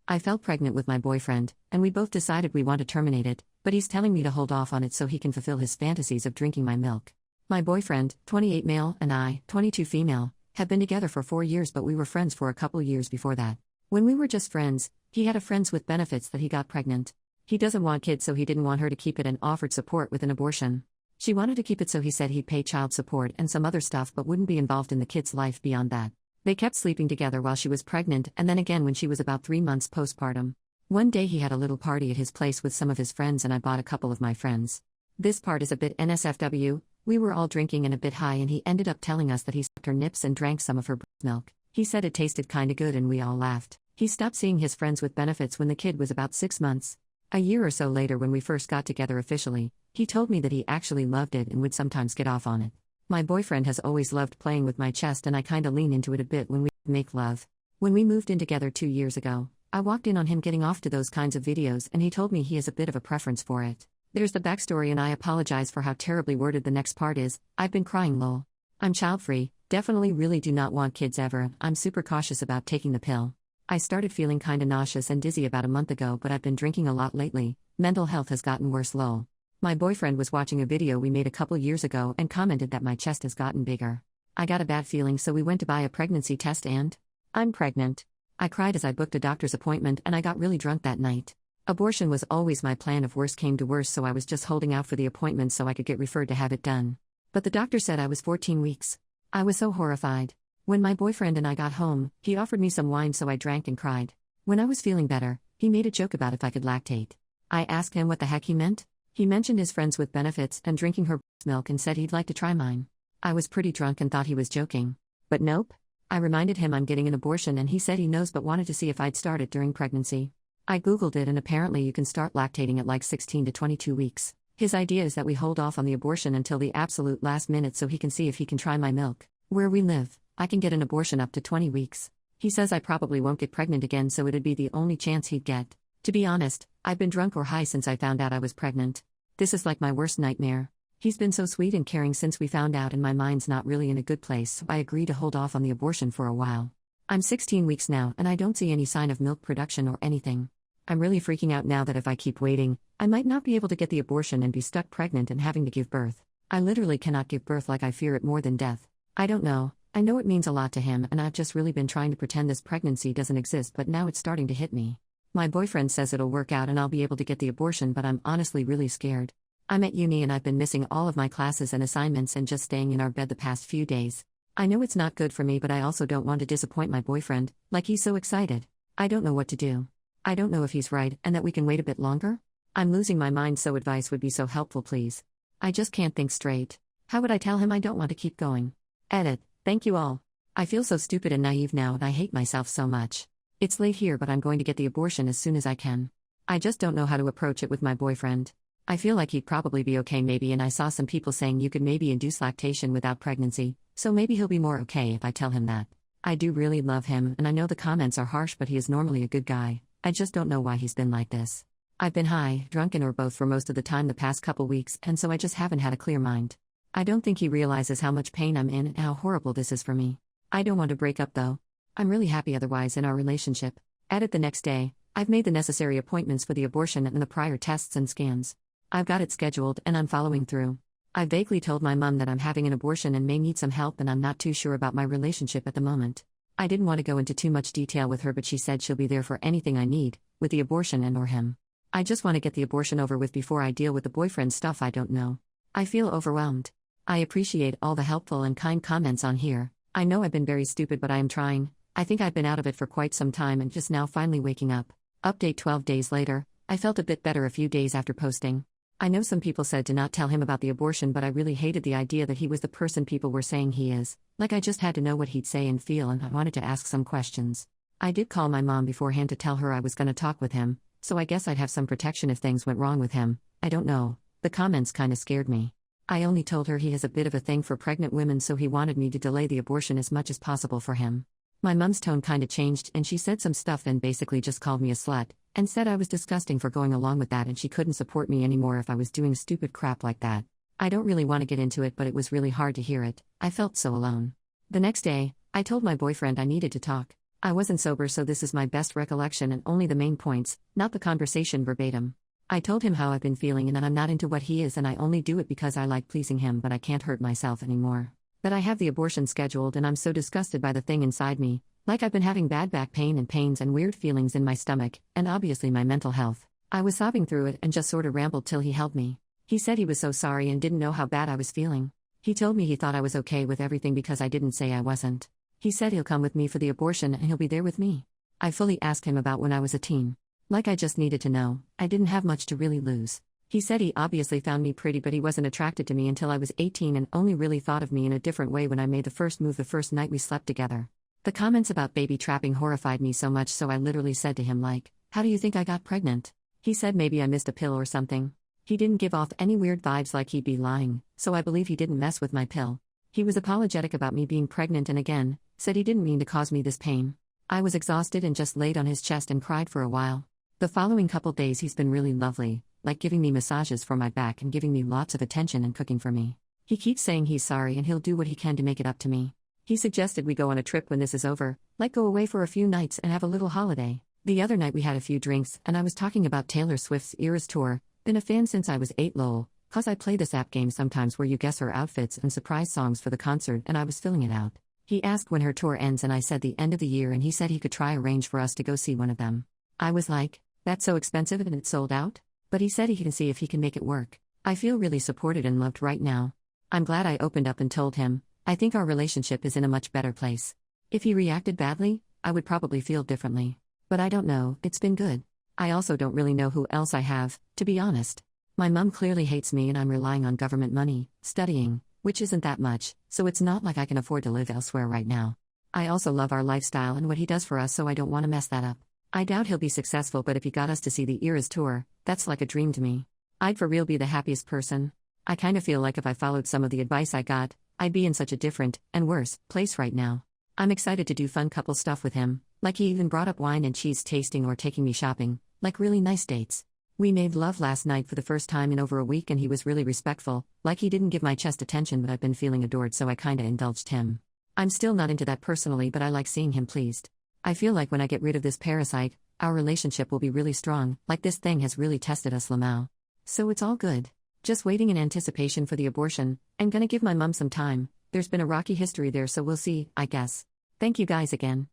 I fell pregnant with my boyfriend, and we both decided we want to terminate it, but he's telling me to hold off on it so he can fulfill his fantasies of drinking my milk. My boyfriend, 28 male, and I, 22 female, have been together for 4 years, but we were friends for a couple years before that. When we were just friends, he had a friends with benefits that he got pregnant. He doesn't want kids, so he didn't want her to keep it and offered support with an abortion. She wanted to keep it, so he said he'd pay child support and some other stuff but wouldn't be involved in the kid's life beyond that. They kept sleeping together while she was pregnant and then again when she was about 3 months postpartum. One day he had a little party at his place with some of his friends and I bought a couple of my friends. This part is a bit NSFW, we were all drinking and a bit high and he ended up telling us that he sucked her nips and drank some of her breast milk. He said it tasted kinda good and we all laughed. He stopped seeing his friends with benefits when the kid was about 6 months. A year or so later, when we first got together officially, he told me that he actually loved it and would sometimes get off on it. My boyfriend has always loved playing with my chest and I kinda lean into it a bit when we make love. When we moved in together 2 years ago, I walked in on him getting off to those kinds of videos and he told me he has a bit of a preference for it. There's the backstory and I apologize for how terribly worded the next part is. I've been crying lol. I'm child-free, definitely really do not want kids ever. I'm super cautious about taking the pill. I started feeling kinda nauseous and dizzy about a month ago, but I've been drinking a lot lately. Mental health has gotten worse lol. My boyfriend was watching a video we made a couple years ago and commented that my chest has gotten bigger. I got a bad feeling, so we went to buy a pregnancy test and I'm pregnant. I cried as I booked a doctor's appointment and I got really drunk that night. Abortion was always my plan if worse came to worse, so I was just holding out for the appointment so I could get referred to have it done. But the doctor said I was 14 weeks. I was so horrified. When my boyfriend and I got home, he offered me some wine so I drank and cried. When I was feeling better, he made a joke about if I could lactate. I asked him what the heck he meant. He mentioned his friends with benefits and drinking her milk and said he'd like to try mine. I was pretty drunk and thought he was joking. But nope. I reminded him I'm getting an abortion and he said he knows but wanted to see if I'd start it during pregnancy. I googled it and apparently you can start lactating at like 16 to 22 weeks. His idea is that we hold off on the abortion until the absolute last minute so he can see if he can try my milk. Where we live, I can get an abortion up to 20 weeks. He says I probably won't get pregnant again, so it'd be the only chance he'd get. To be honest, I've been drunk or high since I found out I was pregnant. This is like my worst nightmare. He's been so sweet and caring since we found out and my mind's not really in a good place, so I agree to hold off on the abortion for a while. I'm 16 weeks now and I don't see any sign of milk production or anything. I'm really freaking out now that if I keep waiting, I might not be able to get the abortion and be stuck pregnant and having to give birth. I literally cannot give birth, like I fear it more than death. I don't know. I know it means a lot to him and I've just really been trying to pretend this pregnancy doesn't exist, but now it's starting to hit me. My boyfriend says it'll work out and I'll be able to get the abortion, but I'm honestly really scared. I'm at uni and I've been missing all of my classes and assignments and just staying in our bed the past few days. I know it's not good for me, but I also don't want to disappoint my boyfriend, like he's so excited. I don't know what to do. I don't know if he's right and that we can wait a bit longer. I'm losing my mind, so advice would be so helpful, please. I just can't think straight. How would I tell him I don't want to keep going? Edit. Thank you all. I feel so stupid and naive now and I hate myself so much. It's late here, but I'm going to get the abortion as soon as I can. I just don't know how to approach it with my boyfriend. I feel like he'd probably be okay maybe, and I saw some people saying you could maybe induce lactation without pregnancy, so maybe he'll be more okay if I tell him that. I do really love him and I know the comments are harsh, but he is normally a good guy. I just don't know why he's been like this. I've been high, drunken, or both for most of the time the past couple weeks, and so I just haven't had a clear mind. I don't think he realizes how much pain I'm in and how horrible this is for me. I don't want to break up though. I'm really happy otherwise in our relationship. At it the next day, I've made the necessary appointments for the abortion and the prior tests and scans. I've got it scheduled and I'm following through. I vaguely told my mom that I'm having an abortion and may need some help, and I'm not too sure about my relationship at the moment. I didn't want to go into too much detail with her, but she said she'll be there for anything I need, with the abortion and or him. I just want to get the abortion over with before I deal with the boyfriend stuff I don't know. I feel overwhelmed. I appreciate all the helpful and kind comments on here. I know I've been very stupid, but I am trying. I think I've been out of it for quite some time and just now finally waking up. Update 12 days later. I felt a bit better a few days after posting. I know some people said to not tell him about the abortion, but I really hated the idea that he was the person people were saying he is. Like, I just had to know what he'd say and feel, and I wanted to ask some questions. I did call my mom beforehand to tell her I was going to talk with him, so I guess I'd have some protection if things went wrong with him. I don't know. The comments kinda scared me. I only told her he has a bit of a thing for pregnant women, so he wanted me to delay the abortion as much as possible for him. My mom's tone kinda changed and she said some stuff and basically just called me a slut, and said I was disgusting for going along with that and she couldn't support me anymore if I was doing stupid crap like that. I don't really want to get into it, but it was really hard to hear it. I felt so alone. The next day, I told my boyfriend I needed to talk. I wasn't sober, so this is my best recollection and only the main points, not the conversation verbatim. I told him how I've been feeling and that I'm not into what he is and I only do it because I like pleasing him, but I can't hurt myself anymore. That I have the abortion scheduled and I'm so disgusted by the thing inside me, like I've been having bad back pain and pains and weird feelings in my stomach, and obviously my mental health. I was sobbing through it and just sorta rambled till he helped me. He said he was so sorry and didn't know how bad I was feeling. He told me he thought I was okay with everything because I didn't say I wasn't. He said he'll come with me for the abortion and he'll be there with me. I fully asked him about when I was a teen. Like I just needed to know, I didn't have much to really lose. He said he obviously found me pretty, but he wasn't attracted to me until I was 18 and only really thought of me in a different way when I made the first move the first night we slept together. The comments about baby trapping horrified me so much, so I literally said to him like, "How do you think I got pregnant?" He said maybe I missed a pill or something. He didn't give off any weird vibes like he'd be lying, so I believe he didn't mess with my pill. He was apologetic about me being pregnant and again, said he didn't mean to cause me this pain. I was exhausted and just laid on his chest and cried for a while. The following couple days he's been really lovely, like giving me massages for my back and giving me lots of attention and cooking for me. He keeps saying he's sorry and he'll do what he can to make it up to me. He suggested we go on a trip when this is over, like go away for a few nights and have a little holiday. The other night we had a few drinks and I was talking about Taylor Swift's Eras tour. Been a fan since I was 8 lol, cause I play this app game sometimes where you guess her outfits and surprise songs for the concert and I was filling it out. He asked when her tour ends and I said the end of the year and he said he could try arrange for us to go see one of them. I was like, that's so expensive and it's sold out? But he said he can see if he can make it work. I feel really supported and loved right now. I'm glad I opened up and told him. I think our relationship is in a much better place. If he reacted badly, I would probably feel differently. But I don't know, it's been good. I also don't really know who else I have, to be honest. My mom clearly hates me and I'm relying on government money, studying, which isn't that much, so it's not like I can afford to live elsewhere right now. I also love our lifestyle and what he does for us, so I don't want to mess that up. I doubt he'll be successful, but if he got us to see the Eras tour, that's like a dream to me. I'd for real be the happiest person. I kinda feel like if I followed some of the advice I got, I'd be in such a different, and worse, place right now. I'm excited to do fun couple stuff with him, like he even brought up wine and cheese tasting or taking me shopping, like really nice dates. We made love last night for the first time in over a week and he was really respectful, like he didn't give my chest attention, but I've been feeling adored, so I kinda indulged him. I'm still not into that personally, but I like seeing him pleased. I feel like when I get rid of this parasite, our relationship will be really strong, like this thing has really tested us Lamau. So it's all good. Just waiting in anticipation for the abortion, and gonna give my mum some time. There's been a rocky history there, so we'll see, I guess. Thank you guys again.